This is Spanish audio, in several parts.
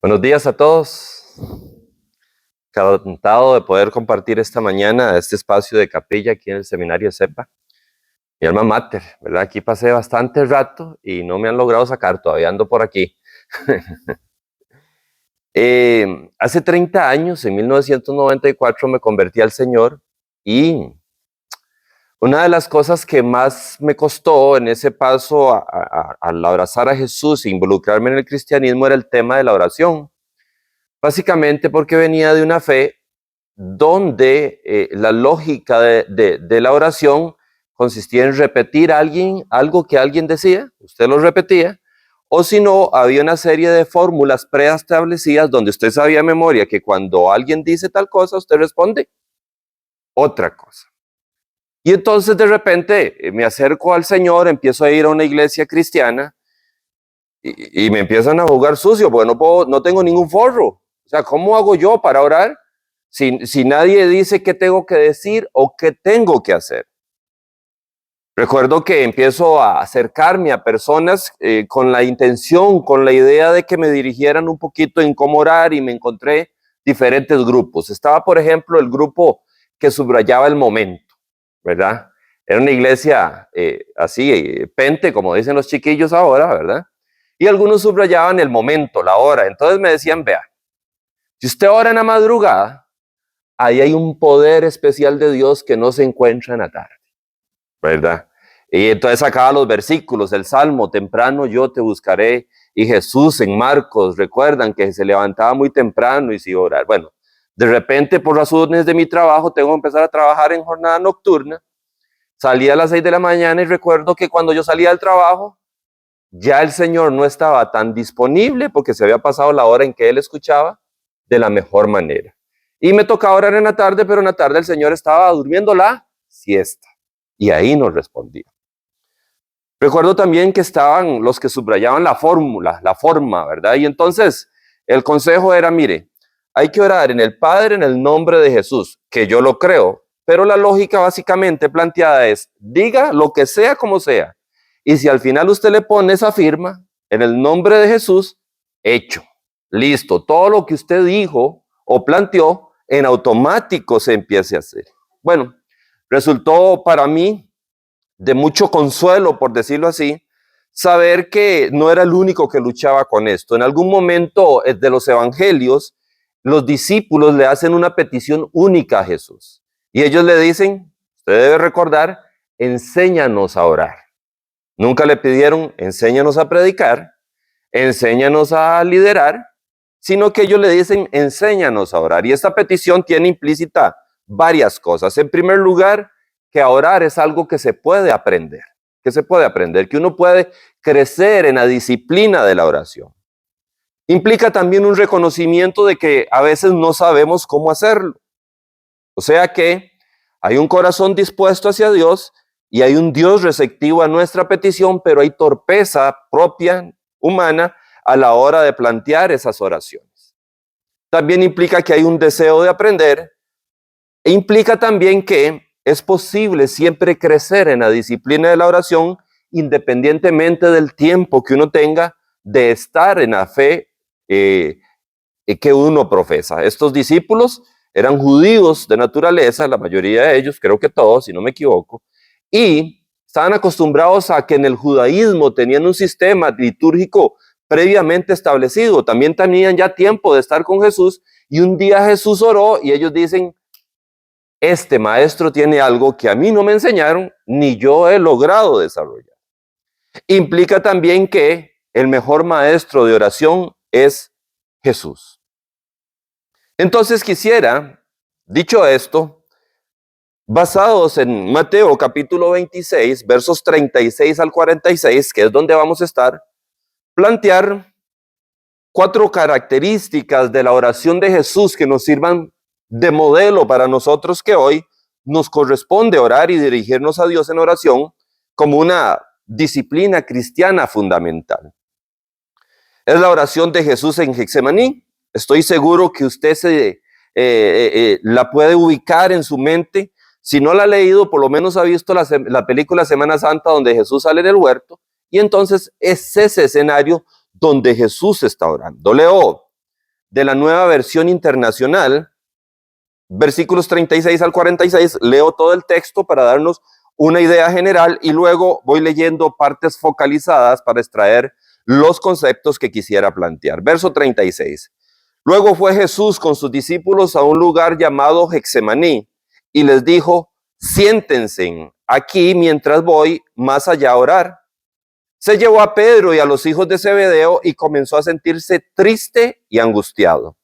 Buenos días a todos. Encantado de poder compartir esta mañana este espacio de capilla aquí en el seminario de CEPA. Mi alma mater, ¿verdad? Aquí pasé bastante rato y no me han logrado sacar, todavía ando por aquí. Hace 30 años, en 1994, me convertí al Señor y una de las cosas que más me costó en ese paso al abrazar a Jesús e involucrarme en el cristianismo era el tema de la oración. Básicamente porque venía de una fe donde la lógica de la oración consistía en repetir algo que alguien decía, usted lo repetía, o si no, había una serie de fórmulas preestablecidas donde usted sabía de memoria que cuando alguien dice tal cosa, usted responde otra cosa. Y entonces de repente me acerco al Señor, empiezo a ir a una iglesia cristiana y me empiezan a jugar sucio, porque no tengo ningún forro. O sea, ¿cómo hago yo para orar si nadie dice qué tengo que decir o qué tengo que hacer? Recuerdo que empiezo a acercarme a personas con la intención, con la idea de que me dirigieran un poquito en cómo orar, y me encontré diferentes grupos. Estaba, por ejemplo, el grupo que subrayaba el momento, ¿verdad? Era una iglesia así, pente, como dicen los chiquillos ahora, ¿verdad? Y algunos subrayaban el momento, la hora. Entonces me decían, vea, si usted ora en la madrugada, ahí hay un poder especial de Dios que no se encuentra en la tarde, ¿verdad? Y entonces sacaba los versículos del Salmo, temprano yo te buscaré, y Jesús en Marcos, recuerdan que se levantaba muy temprano y se iba a orar. Bueno, de repente por razones de mi trabajo tengo que empezar a trabajar en jornada nocturna. Salía a las 6 de la mañana y recuerdo que cuando yo salía del trabajo, ya el Señor no estaba tan disponible porque se había pasado la hora en que Él escuchaba de la mejor manera. Y me tocaba orar en la tarde, pero en la tarde el Señor estaba durmiendo la siesta y ahí nos respondía. Recuerdo también que estaban los que subrayaban la fórmula, la forma, ¿verdad? Y entonces el consejo era, mire, hay que orar en el Padre en el nombre de Jesús, que yo lo creo, pero la lógica básicamente planteada es, diga lo que sea como sea. Y si al final usted le pone esa firma, en el nombre de Jesús, hecho, listo, todo lo que usted dijo o planteó, en automático se empiece a hacer. Bueno, resultó para mí de mucho consuelo, por decirlo así, saber que no era el único que luchaba con esto. En algún momento de los evangelios, los discípulos le hacen una petición única a Jesús. Y ellos le dicen, usted debe recordar, enséñanos a orar. Nunca le pidieron, enséñanos a predicar, enséñanos a liderar, sino que ellos le dicen, enséñanos a orar. Y esta petición tiene implícita varias cosas. En primer lugar, que orar es algo que se puede aprender, que uno puede crecer en la disciplina de la oración. Implica también un reconocimiento de que a veces no sabemos cómo hacerlo. O sea que hay un corazón dispuesto hacia Dios y hay un Dios receptivo a nuestra petición, pero hay torpeza propia, humana, a la hora de plantear esas oraciones. También implica que hay un deseo de aprender e implica también que es posible siempre crecer en la disciplina de la oración independientemente del tiempo que uno tenga de estar en la fe que uno profesa. Estos discípulos eran judíos de naturaleza, la mayoría de ellos, creo que todos, si no me equivoco, y estaban acostumbrados a que en el judaísmo tenían un sistema litúrgico previamente establecido. También tenían ya tiempo de estar con Jesús y un día Jesús oró y ellos dicen, este maestro tiene algo que a mí no me enseñaron ni yo he logrado desarrollar. Implica también que el mejor maestro de oración es Jesús. Entonces quisiera, dicho esto, basados en Mateo capítulo 26, versos 36 al 46, que es donde vamos a estar, plantear 4 características de la oración de Jesús que nos sirvan de modelo para nosotros que hoy nos corresponde orar y dirigirnos a Dios en oración como una disciplina cristiana fundamental. Es la oración de Jesús en Getsemaní. Estoy seguro que usted la puede ubicar en su mente. Si no la ha leído, por lo menos ha visto la película Semana Santa donde Jesús sale en el huerto y entonces es ese escenario donde Jesús está orando. Leo de la Nueva Versión Internacional, versículos 36 al 46, leo todo el texto para darnos una idea general y luego voy leyendo partes focalizadas para extraer los conceptos que quisiera plantear. Verso 36. Luego fue Jesús con sus discípulos a un lugar llamado Getsemaní y les dijo, siéntense aquí mientras voy más allá a orar. Se llevó a Pedro y a los hijos de Zebedeo y comenzó a sentirse triste y angustiado.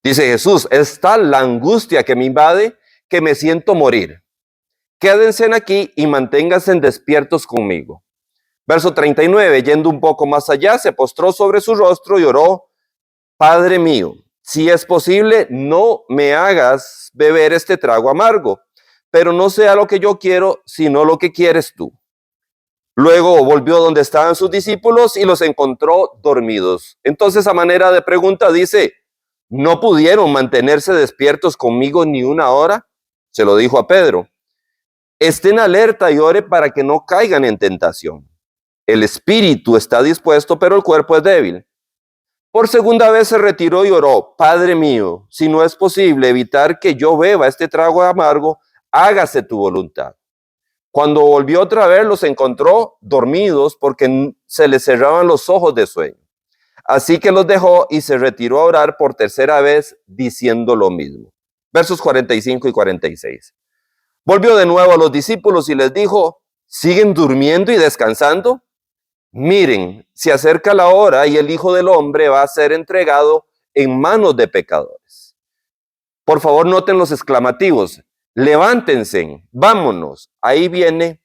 Dice Jesús, es tal la angustia que me invade que me siento morir. Quédense aquí y manténganse despiertos conmigo. Verso 39, yendo un poco más allá, se postró sobre su rostro y oró, Padre mío, si es posible, no me hagas beber este trago amargo, pero no sea lo que yo quiero, sino lo que quieres tú. Luego volvió donde estaban sus discípulos y los encontró dormidos. Entonces, a manera de pregunta, dice, ¿no pudieron mantenerse despiertos conmigo ni una hora? Se lo dijo a Pedro. Estén alerta y ore para que no caigan en tentación. El espíritu está dispuesto, pero el cuerpo es débil. Por segunda vez se retiró y oró, Padre mío, si no es posible evitar que yo beba este trago amargo, hágase tu voluntad. Cuando volvió otra vez, los encontró dormidos porque se les cerraban los ojos de sueño. Así que los dejó y se retiró a orar por tercera vez diciendo lo mismo. Versos 45 y 46. Volvió de nuevo a los discípulos y les dijo, ¿siguen durmiendo y descansando? Miren, se acerca la hora y el Hijo del Hombre va a ser entregado en manos de pecadores. Por favor, noten los exclamativos. Levántense, vámonos. Ahí viene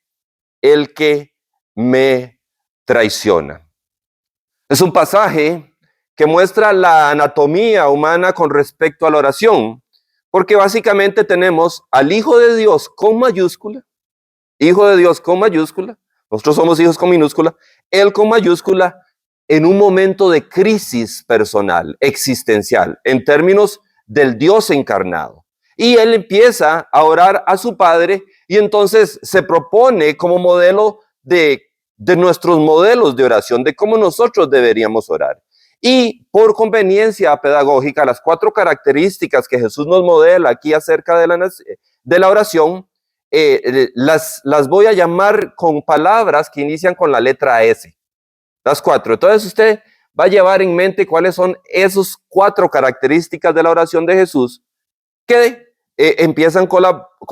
el que me traiciona. Es un pasaje que muestra la anatomía humana con respecto a la oración, porque básicamente tenemos al Hijo de Dios con mayúscula, Hijo de Dios con mayúscula, nosotros somos hijos con minúscula, Él con mayúscula, en un momento de crisis personal, existencial, en términos del Dios encarnado. Y Él empieza a orar a su Padre y entonces se propone como modelo de nuestros modelos de oración, de cómo nosotros deberíamos orar. Y por conveniencia pedagógica, las 4 características que Jesús nos modela aquí acerca de la oración, las voy a llamar con palabras que inician con la letra S. Las 4. Entonces usted va a llevar en mente cuáles son esas 4 características de la oración de Jesús que empiezan con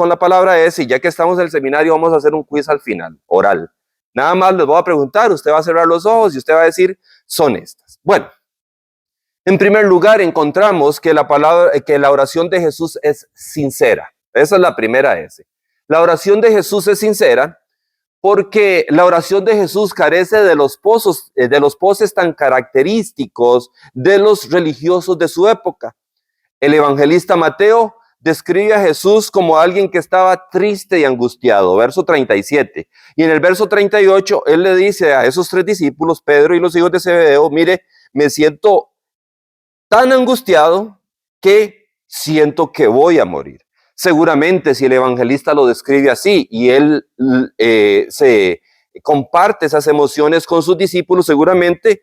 la palabra S, y ya que estamos en el seminario vamos a hacer un quiz al final, oral. Nada más les voy a preguntar, usted va a cerrar los ojos y usted va a decir, son estas. Bueno, en primer lugar encontramos que la oración de Jesús es sincera. Esa es la primera S. La oración de Jesús es sincera porque la oración de Jesús carece de los poses tan característicos de los religiosos de su época. El evangelista Mateo describe a Jesús como alguien que estaba triste y angustiado, verso 37. Y en el verso 38, él le dice a esos 3 discípulos, Pedro y los hijos de Zebedeo, mire, me siento tan angustiado que siento que voy a morir. Seguramente si el evangelista lo describe así y él se comparte esas emociones con sus discípulos, seguramente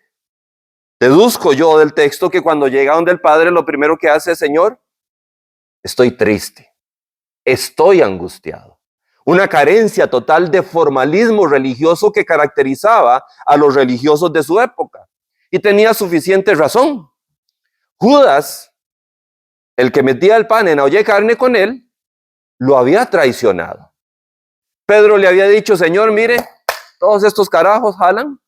deduzco yo del texto que cuando llega donde el Padre, lo primero que hace es, Señor, estoy triste, estoy angustiado. Una carencia total de formalismo religioso que caracterizaba a los religiosos de su época. Y tenía suficiente razón. Judas, el que metía el pan en olla y carne con él, lo había traicionado. Pedro le había dicho, Señor, mire, todos estos carajos jalan.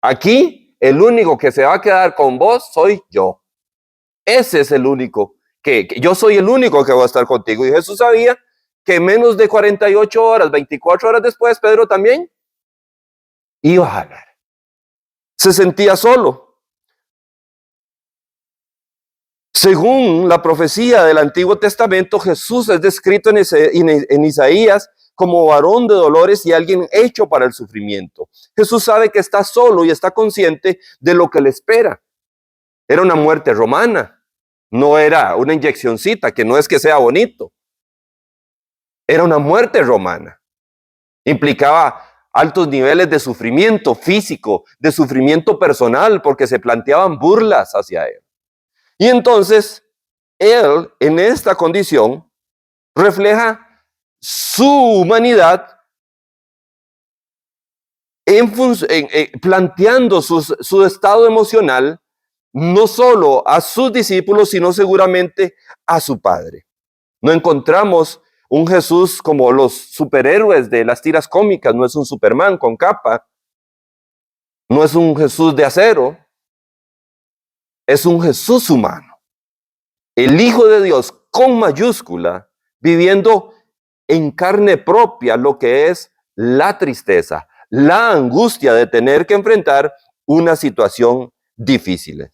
Aquí el único que se va a quedar con vos soy yo. Ese es el único que yo soy el único que va a estar contigo. Y Jesús sabía que menos de 48 horas, 24 horas después, Pedro también iba a jalar. Se sentía solo. Según la profecía del Antiguo Testamento, Jesús es descrito en Isaías como varón de dolores y alguien hecho para el sufrimiento. Jesús sabe que está solo y está consciente de lo que le espera. Era una muerte romana, no era una inyeccioncita, que no es que sea bonito. Era una muerte romana. Implicaba altos niveles de sufrimiento físico, de sufrimiento personal, porque se planteaban burlas hacia él. Y entonces, él en esta condición refleja su humanidad planteando su estado emocional no solo a sus discípulos, sino seguramente a su Padre. No encontramos un Jesús como los superhéroes de las tiras cómicas, no es un Superman con capa, no es un Jesús de acero, es un Jesús humano. El Hijo de Dios con mayúscula, viviendo en carne propia lo que es la tristeza, la angustia de tener que enfrentar una situación difícil.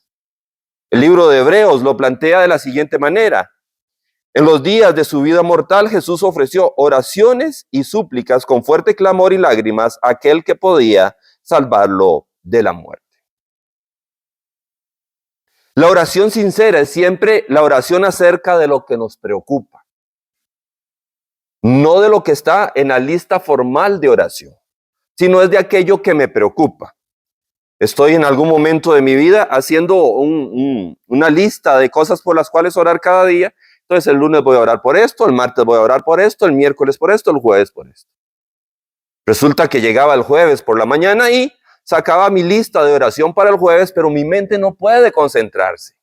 El libro de Hebreos lo plantea de la siguiente manera. En los días de su vida mortal, Jesús ofreció oraciones y súplicas con fuerte clamor y lágrimas a aquel que podía salvarlo de la muerte. La oración sincera es siempre la oración acerca de lo que nos preocupa, no de lo que está en la lista formal de oración, sino es de aquello que me preocupa. Estoy en algún momento de mi vida haciendo una lista de cosas por las cuales orar cada día. Entonces el lunes voy a orar por esto, el martes voy a orar por esto, el miércoles por esto, el jueves por esto. Resulta que llegaba el jueves por la mañana y sacaba mi lista de oración para el jueves, pero mi mente no puede concentrarse.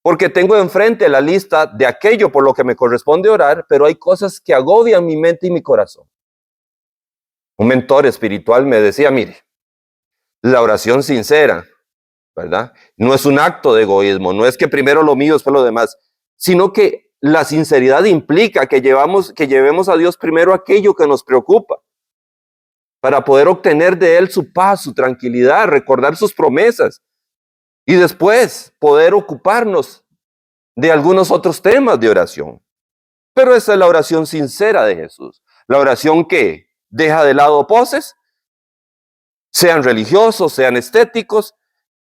Porque tengo enfrente la lista de aquello por lo que me corresponde orar, pero hay cosas que agobian mi mente y mi corazón. Un mentor espiritual me decía, mire, la oración sincera, ¿verdad? No es un acto de egoísmo, no es que primero lo mío, después lo demás, sino que la sinceridad implica que llevemos a Dios primero aquello que nos preocupa, para poder obtener de Él su paz, su tranquilidad, recordar sus promesas, y después poder ocuparnos de algunos otros temas de oración. Pero esa es la oración sincera de Jesús, la oración que deja de lado poses, sean religiosos, sean estéticos,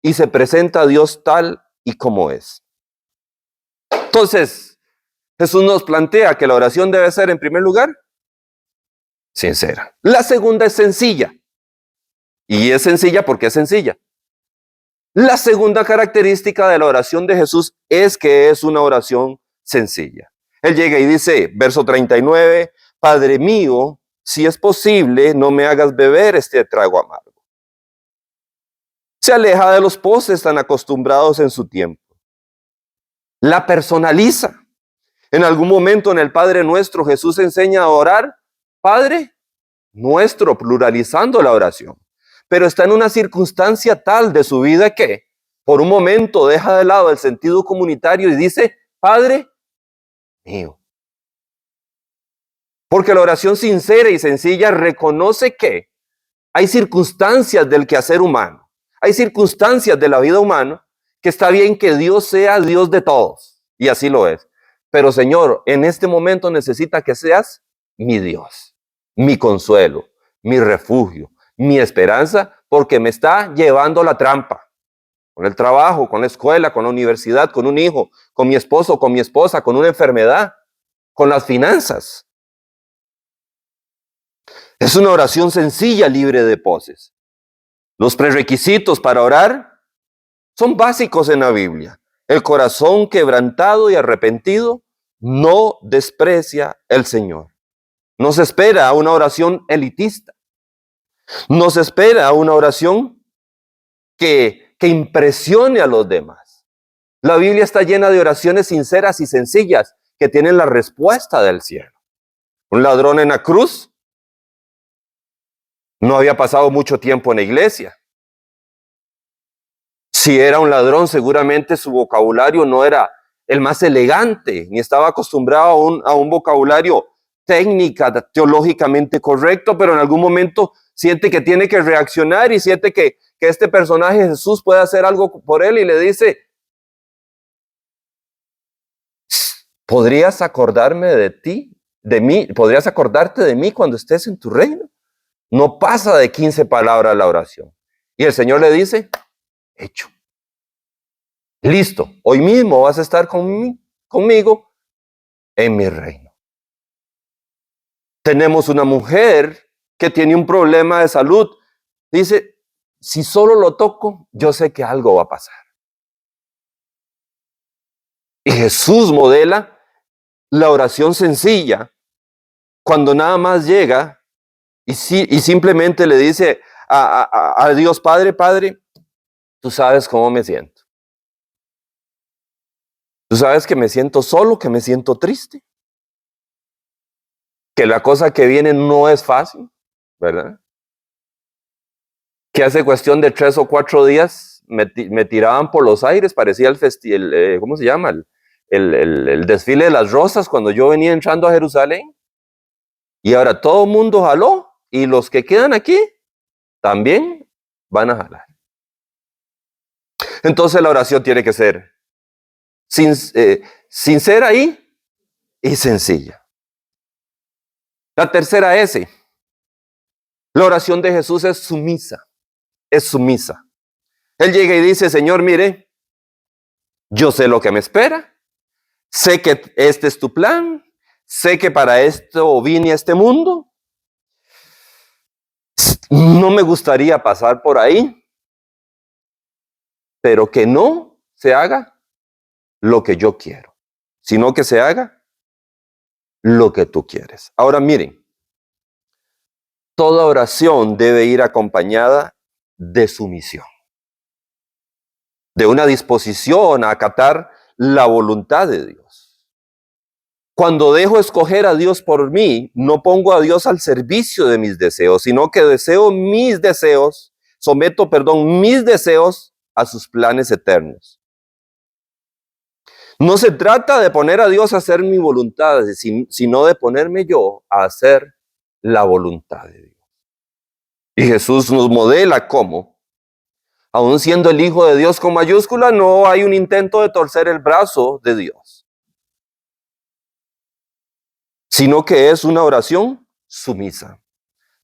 y se presenta a Dios tal y como es. Entonces, Jesús nos plantea que la oración debe ser, en primer lugar, sincera. La segunda es sencilla. Y es sencilla porque es sencilla. La segunda característica de la oración de Jesús es que es una oración sencilla. Él llega y dice, verso 39, Padre mío, si es posible, no me hagas beber este trago amargo. Se aleja de los poses tan acostumbrados en su tiempo. La personaliza. En algún momento en el Padre Nuestro, Jesús enseña a orar, Padre Nuestro, pluralizando la oración. Pero está en una circunstancia tal de su vida que por un momento deja de lado el sentido comunitario y dice, Padre mío. Porque la oración sincera y sencilla reconoce que hay circunstancias del quehacer humano, hay circunstancias de la vida humana que está bien que Dios sea Dios de todos, y así lo es. Pero Señor, en este momento necesita que seas mi Dios, mi consuelo, mi refugio, mi esperanza, porque me está llevando la trampa. Con el trabajo, con la escuela, con la universidad, con un hijo, con mi esposo, con mi esposa, con una enfermedad, con las finanzas. Es una oración sencilla, libre de poses. Los prerequisitos para orar son básicos en la Biblia. El corazón quebrantado y arrepentido no desprecia el Señor. No se espera una oración elitista. No se espera una oración que impresione a los demás. La Biblia está llena de oraciones sinceras y sencillas que tienen la respuesta del cielo. Un ladrón en la cruz no había pasado mucho tiempo en la iglesia. Si era un ladrón, seguramente su vocabulario no era el más elegante, ni estaba acostumbrado a un vocabulario técnica, teológicamente correcto, pero en algún momento siente que tiene que reaccionar y siente que este personaje Jesús puede hacer algo por él y le dice, ¿podrías acordarme de ti, de mí? ¿Podrías acordarte de mí cuando estés en tu reino? No pasa de 15 palabras la oración. Y el Señor le dice, hecho. Listo, hoy mismo vas a estar conmigo en mi reino. Tenemos una mujer que tiene un problema de salud. Dice, si solo lo toco, yo sé que algo va a pasar. Y Jesús modela la oración sencilla cuando nada más llega y simplemente le dice a Dios, Padre, Padre, tú sabes cómo me siento. Tú sabes que me siento solo, que me siento triste, que la cosa que viene no es fácil, ¿verdad? Que hace cuestión de 3 o 4 días me tiraban por los aires, parecía el festival, ¿cómo se llama? El desfile de las rosas cuando yo venía entrando a Jerusalén. Y ahora todo el mundo jaló y los que quedan aquí también van a jalar. Entonces la oración tiene que ser sincera y sencilla. La tercera S, la oración de Jesús es sumisa, es sumisa. Él llega y dice, Señor, mire, yo sé lo que me espera, sé que este es tu plan, sé que para esto vine a este mundo, no me gustaría pasar por ahí, pero que no se haga lo que yo quiero, sino que se haga lo que tú quieres. Ahora miren, toda oración debe ir acompañada de sumisión, de una disposición a acatar la voluntad de Dios. Cuando dejo escoger a Dios por mí, no pongo a Dios al servicio de mis deseos, sino que someto mis deseos a sus planes eternos. No se trata de poner a Dios a hacer mi voluntad, sino de ponerme yo a hacer la voluntad de Dios. Y Jesús nos modela cómo, aun siendo el Hijo de Dios con mayúscula, no hay un intento de torcer el brazo de Dios, sino que es una oración sumisa.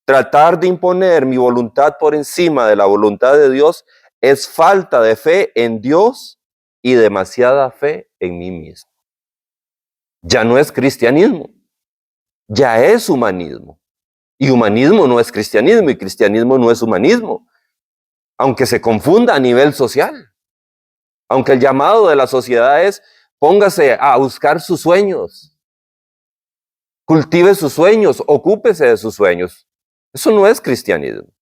Tratar de imponer mi voluntad por encima de la voluntad de Dios es falta de fe en Dios y demasiada fe en mí mismo. Ya no es cristianismo, ya es humanismo. Y humanismo no es cristianismo y cristianismo no es humanismo, aunque se confunda a nivel social. Aunque el llamado de la sociedad es póngase a buscar sus sueños, cultive sus sueños, ocúpese de sus sueños. Eso no es cristianismo.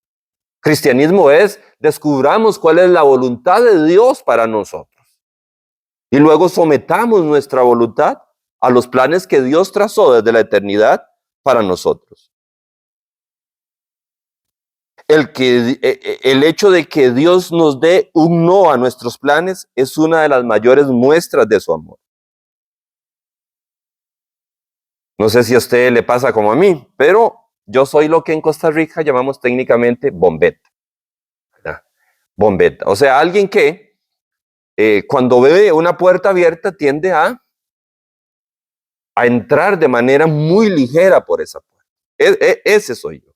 Cristianismo es descubramos cuál es la voluntad de Dios para nosotros. Y luego sometamos nuestra voluntad a los planes que Dios trazó desde la eternidad para nosotros. El hecho de que Dios nos dé un no a nuestros planes es una de las mayores muestras de su amor. No sé si a usted le pasa como a mí, pero yo soy lo que en Costa Rica llamamos técnicamente bombeta. ¿Verdad? Bombeta. O sea, alguien que cuando ve una puerta abierta tiende a entrar de manera muy ligera por esa puerta. Ese soy yo.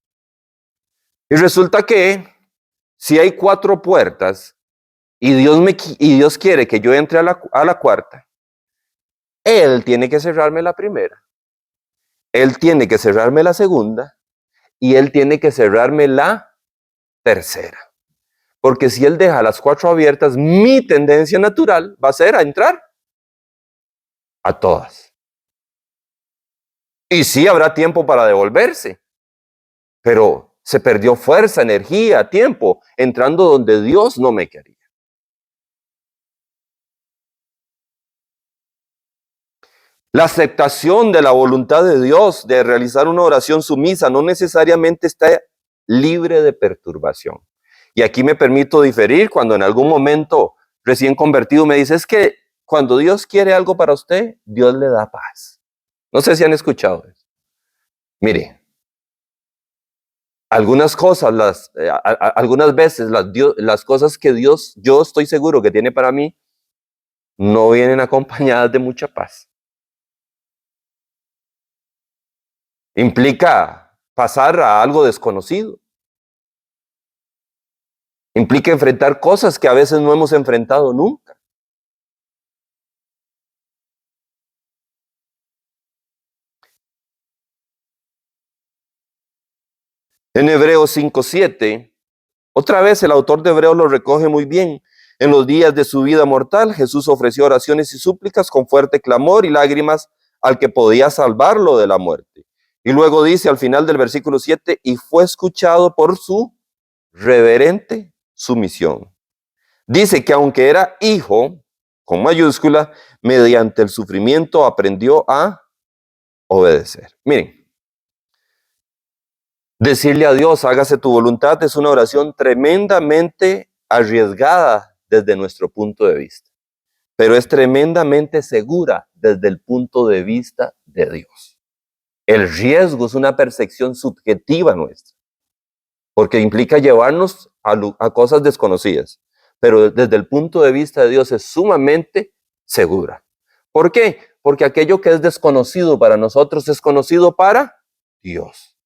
Y resulta que si hay 4 puertas y Dios quiere que yo entre a la cuarta, Él tiene que cerrarme la primera, Él tiene que cerrarme la segunda y Él tiene que cerrarme la tercera. Porque si Él deja las 4 abiertas, mi tendencia natural va a ser a entrar a todas. Y sí habrá tiempo para devolverse, pero se perdió fuerza, energía, tiempo, entrando donde Dios no me quería. La aceptación de la voluntad de Dios de realizar una oración sumisa no necesariamente está libre de perturbación. Y aquí me permito diferir cuando en algún momento recién convertido me dice, es que cuando Dios quiere algo para usted, Dios le da paz. No sé si han escuchado eso. Mire, algunas cosas, algunas veces las cosas que Dios, yo estoy seguro que tiene para mí, no vienen acompañadas de mucha paz. Implica pasar a algo desconocido. Implica enfrentar cosas que a veces no hemos enfrentado nunca. En Hebreos 5:7, otra vez el autor de Hebreos lo recoge muy bien. En los días de su vida mortal, Jesús ofreció oraciones y súplicas con fuerte clamor y lágrimas al que podía salvarlo de la muerte. Y luego dice al final del versículo 7, y fue escuchado por su reverente sumisión. Dice que aunque era hijo, con mayúscula, mediante el sufrimiento aprendió a obedecer. Miren, decirle a Dios, hágase tu voluntad, es una oración tremendamente arriesgada desde nuestro punto de vista, pero es tremendamente segura desde el punto de vista de Dios. El riesgo es una percepción subjetiva nuestra, porque implica llevarnos a cosas desconocidas, pero desde el punto de vista de Dios es sumamente segura. ¿Por qué? Porque aquello que es desconocido para nosotros es conocido para Dios.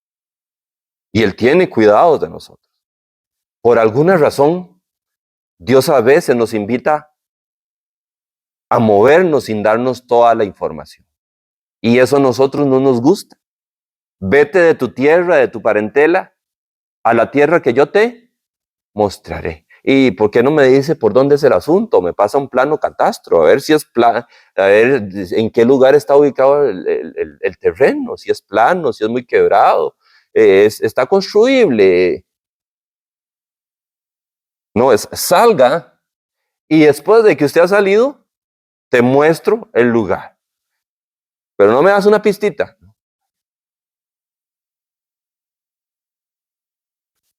Y Él tiene cuidado de nosotros. Por alguna razón, Dios a veces nos invita a movernos sin darnos toda la información. Y eso a nosotros no nos gusta. Vete de tu tierra, de tu parentela, a la tierra que yo te mostraré. ¿Y por qué no me dice por dónde es el asunto? Me pasa un plano catastro, a ver si es plano, a ver en qué lugar está ubicado el terreno, si es plano, si es muy quebrado, está construible. No, es salga y después de que usted ha salido, te muestro el lugar. Pero no me das una pistita.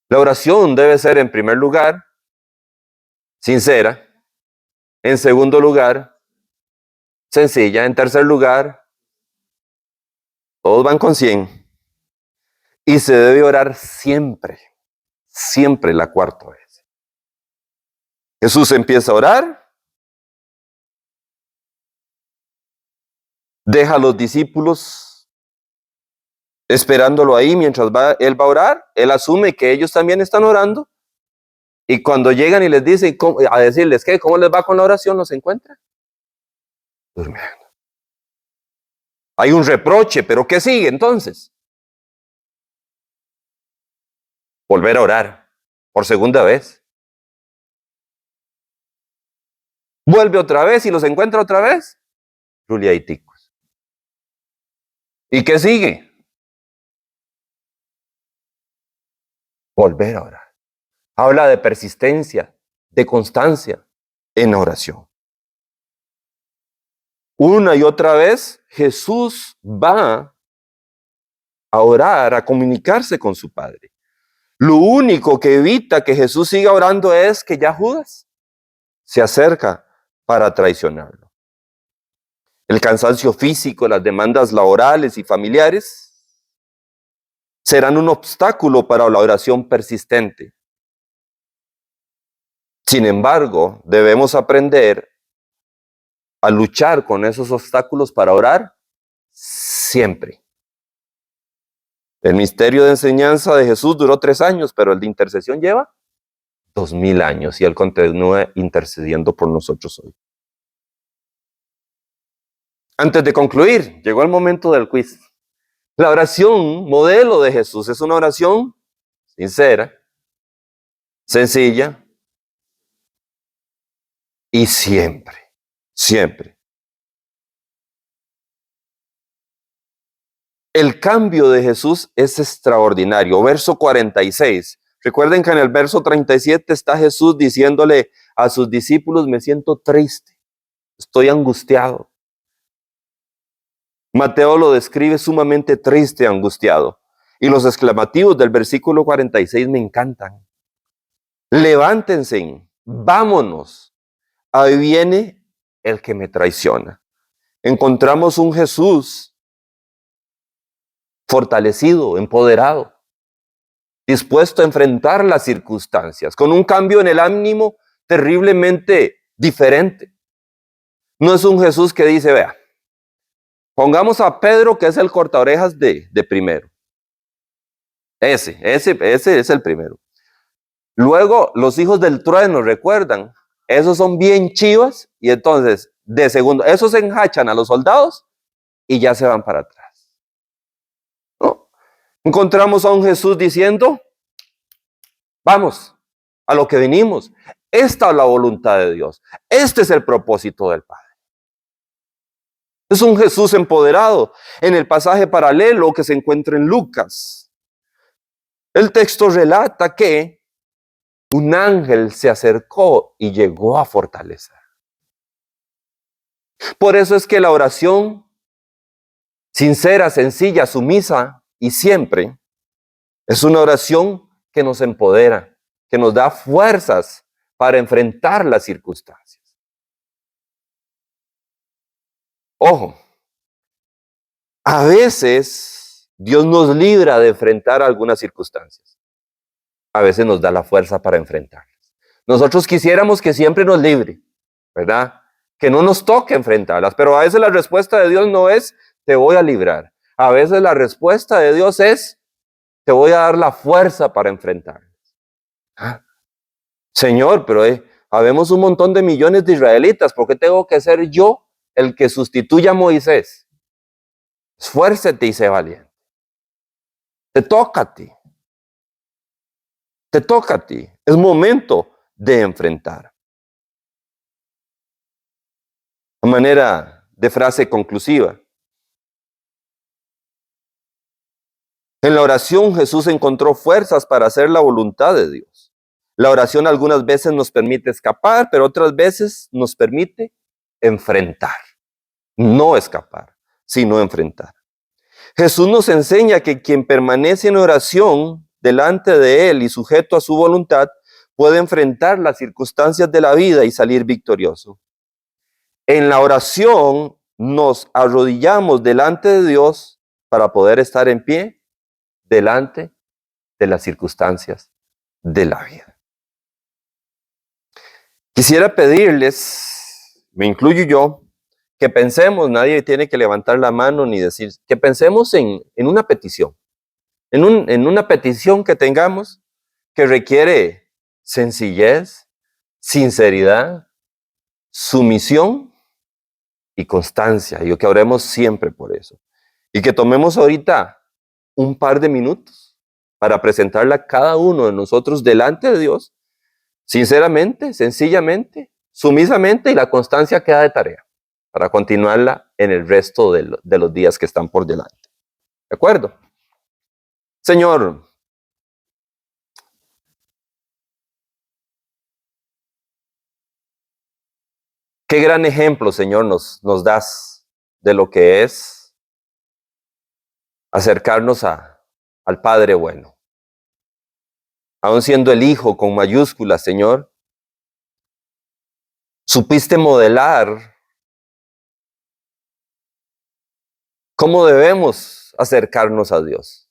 La oración debe ser, en primer lugar, sincera. En segundo lugar, sencilla. En tercer lugar, todos van con 100. Y se debe orar siempre, siempre la cuarta vez. Jesús empieza a orar, deja a los discípulos esperándolo ahí mientras él va a orar. Él asume que ellos también están orando. Y cuando llegan y les dicen a decirles que cómo les va con la oración, los encuentra durmiendo. Hay un reproche, pero ¿qué sigue entonces? Volver a orar por segunda vez. Vuelve otra vez y los encuentra otra vez ruliaiticos. ¿Y qué sigue? Volver a orar. Habla de persistencia, de constancia en oración. Una y otra vez Jesús va a orar, a comunicarse con su Padre. Lo único que evita que Jesús siga orando es que ya Judas se acerca para traicionarlo. El cansancio físico, las demandas laborales y familiares serán un obstáculo para la oración persistente. Sin embargo, debemos aprender a luchar con esos obstáculos para orar siempre. El misterio de enseñanza de Jesús duró 3 años, pero el de intercesión lleva 2000 años y Él continúa intercediendo por nosotros hoy. Antes de concluir, llegó el momento del quiz. La oración modelo de Jesús es una oración sincera, sencilla y siempre, siempre. El cambio de Jesús es extraordinario. Verso 46. Recuerden que en el verso 37 está Jesús diciéndole a sus discípulos, me siento triste, estoy angustiado. Mateo lo describe sumamente triste, angustiado. Y los exclamativos del versículo 46 me encantan. Levántense, vámonos. Ahí viene el que me traiciona. Encontramos un Jesús fortalecido, empoderado, dispuesto a enfrentar las circunstancias, con un cambio en el ánimo terriblemente diferente. No es un Jesús que dice, vea, pongamos a Pedro, que es el cortaorejas de primero. Ese es el primero. Luego, los hijos del trueno, recuerdan, esos son bien chivas, y entonces, de segundo, esos enjachan a los soldados y ya se van para atrás. ¿No? Encontramos a un Jesús diciendo, vamos, a lo que vinimos. Esta es la voluntad de Dios. Este es el propósito del Padre. Es un Jesús empoderado. En el pasaje paralelo que se encuentra en Lucas, el texto relata que un ángel se acercó y llegó a fortalecer. Por eso es que la oración sincera, sencilla, sumisa y siempre es una oración que nos empodera, que nos da fuerzas para enfrentar las circunstancias. Ojo, a veces Dios nos libra de enfrentar algunas circunstancias. A veces nos da la fuerza para enfrentarlas. Nosotros quisiéramos que siempre nos libre, ¿verdad? Que no nos toque enfrentarlas, pero a veces la respuesta de Dios no es te voy a librar. A veces la respuesta de Dios es te voy a dar la fuerza para enfrentarlas. ¿Ah? Señor, pero habemos un montón de millones de israelitas, ¿por qué tengo que ser yo el que sustituya a Moisés? Esfuércete y sé valiente. Te toca a ti. Te toca a ti. Es momento de enfrentar. A manera de frase conclusiva. En la oración Jesús encontró fuerzas para hacer la voluntad de Dios. La oración algunas veces nos permite escapar, pero otras veces nos permite enfrentar. No escapar, sino enfrentar. Jesús nos enseña que quien permanece en oración delante de Él y sujeto a su voluntad, puede enfrentar las circunstancias de la vida y salir victorioso. En la oración nos arrodillamos delante de Dios para poder estar en pie delante de las circunstancias de la vida. Quisiera pedirles, me incluyo yo, que pensemos, nadie tiene que levantar la mano ni decir, que pensemos en una petición, en una petición que tengamos que requiere sencillez, sinceridad, sumisión y constancia. Y que oremos siempre por eso. Y que tomemos ahorita un par de minutos para presentarla a cada uno de nosotros delante de Dios, sinceramente, sencillamente, sumisamente, y la constancia queda de tarea para continuarla en el resto de los días que están por delante. ¿De acuerdo? Señor, qué gran ejemplo, Señor, nos das de lo que es acercarnos al Padre bueno. Aún siendo el Hijo con mayúsculas, Señor, supiste modelar cómo debemos acercarnos a Dios.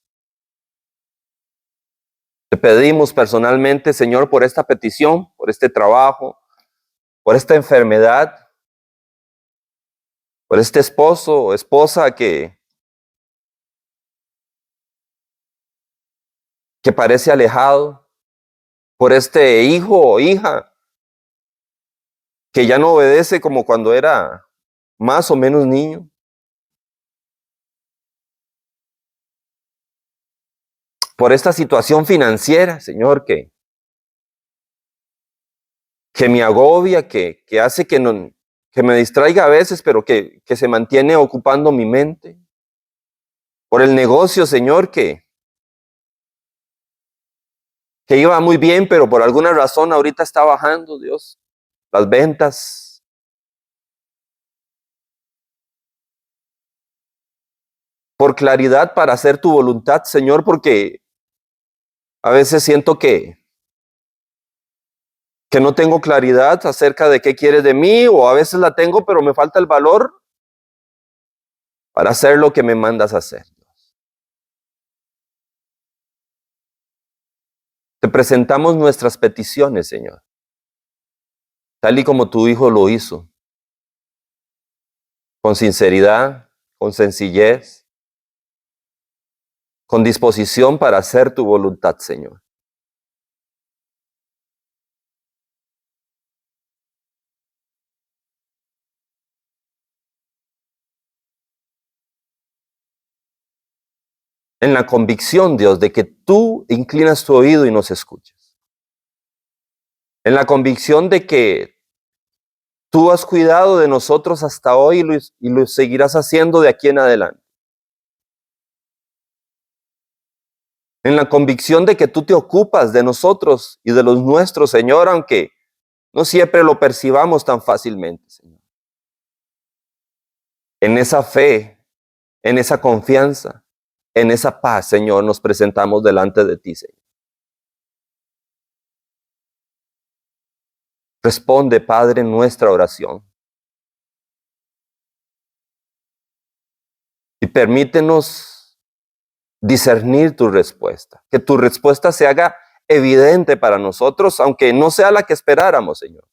Te pedimos personalmente, Señor, por esta petición, por este trabajo, por esta enfermedad, por este esposo o esposa que parece alejado, por este hijo o hija que ya no obedece como cuando era más o menos niño. Por esta situación financiera, Señor, que me agobia, que hace que me distraiga a veces, pero que se mantiene ocupando mi mente. Por el negocio, Señor, que iba muy bien, pero por alguna razón ahorita está bajando, Dios, las ventas. Por claridad para hacer tu voluntad, Señor, porque a veces siento que no tengo claridad acerca de qué quieres de mí, o a veces la tengo, pero me falta el valor para hacer lo que me mandas a hacer. Te presentamos nuestras peticiones, Señor, tal y como tu Hijo lo hizo, con sinceridad, con sencillez, con disposición para hacer tu voluntad, Señor. En la convicción, Dios, de que tú inclinas tu oído y nos escuchas. en la convicción de que tú has cuidado de nosotros hasta hoy y lo seguirás haciendo de aquí en adelante. En la convicción de que tú te ocupas de nosotros y de los nuestros, Señor, aunque no siempre lo percibamos tan fácilmente, Señor. En esa fe, en esa confianza, en esa paz, Señor, nos presentamos delante de ti, Señor. Responde, Padre, nuestra oración. Y permítenos discernir tu respuesta. Que tu respuesta se haga evidente para nosotros, aunque no sea la que esperáramos, Señor.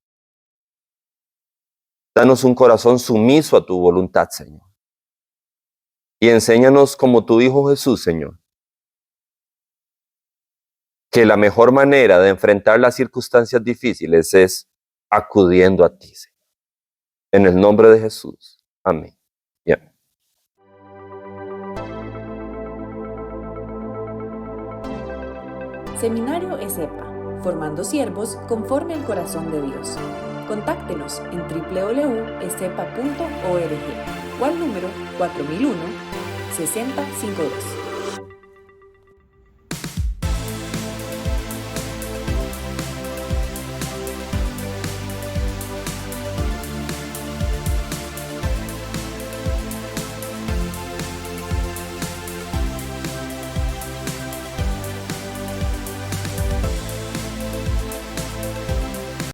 Danos un corazón sumiso a tu voluntad, Señor. Y enséñanos como tu Hijo Jesús, Señor, que la mejor manera de enfrentar las circunstancias difíciles es acudiendo a ti, Señor. En el nombre de Jesús. Amén. Y amén. Seminario ESEPA, formando siervos conforme al corazón de Dios. Contáctenos en www.esepa.org o al número 4001-6052.